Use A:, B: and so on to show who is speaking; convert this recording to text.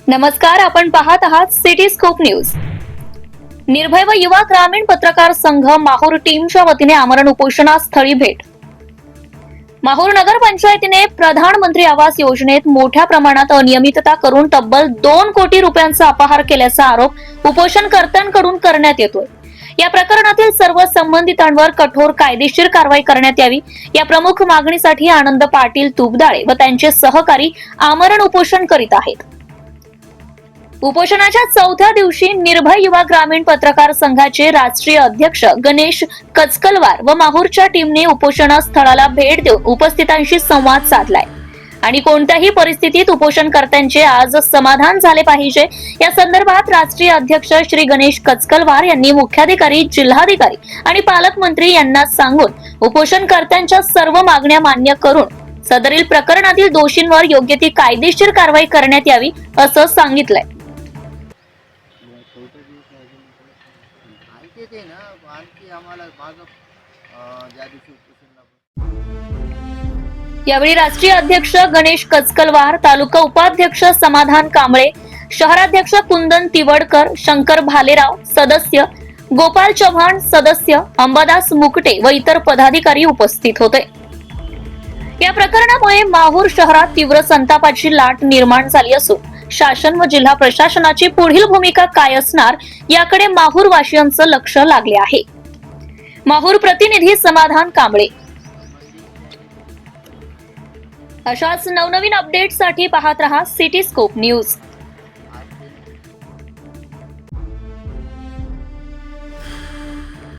A: नमस्कार, आपण पाहत आहात सिटी स्कूप न्यूज। निर्भय व युवा ग्रामीण पत्रकार संघ माहूर टीमच्या वतीने आमरण उपोषणास्थळी भेट। माहूर नगर पंचायतीने प्रधानमंत्री आवास योजनेत मोठ्या प्रमाणात अनियमितता करून तब्बल 2 कोटी रुपयांचा अपहार केल्याचा आरोप उपोषणकर्त्यांकडून करण्यात येतोय। या प्रकरणातील सर्व संबंधितांवर कठोर कायदेशीर कारवाई करण्यात यावी, या प्रमुख मागणीसाठी आनंद पाटील तुपदाळे व त्यांचे सहकारी आमरण उपोषण करीत आहेत। उपोषणाच्या 4थ्या दिवशी निर्भय युवा ग्रामीण पत्रकार संघाचे राष्ट्रीय अध्यक्ष गणेश कचकलवार व माहूरच्या टीमने उपोषणस्थळाला भेट देऊन उपस्थितांशी संवाद साधलाय आणि कोणत्याही परिस्थितीत उपोषणकर्त्यांचे आज समाधान झाले पाहिजे या संदर्भात राष्ट्रीय अध्यक्ष श्री गणेश कचकलवार यांनी मुख्याधिकारी, जिल्हाधिकारी आणि पालकमंत्री यांना सांगून उपोषणकर्त्यांच्या सर्व मागण्या मान्य करून सदरील प्रकरणातील दोषींवर योग्य ती कायदेशीर कारवाई करण्यात यावी असं सांगितलंय। यावेळी राष्ट्रीय अध्यक्ष गणेश कचकलवार, तालुका उपाध्यक्ष समाधान कांबळे, शहराध्यक्ष कुंदन तिवडकर, शंकर भालेराव सदस्य, गोपाल चव्हाण सदस्य, अंबादास मुकटे व इतर पदाधिकारी उपस्थित होते। या प्रकरणामुळे माहूर शहरात तीव्र संतापाची लाट निर्माण झाली असून शासन व जिल्हा प्रशासनाची पुढील भूमिका काय असणार याकडे माहूर वासियांचं लक्ष लागले आहे। माहूर प्रतिनिधी समाधान कांबळे। अशाच नवनवीन अपडेट्ससाठी पाहत रहा सिटी स्कूप न्यूज।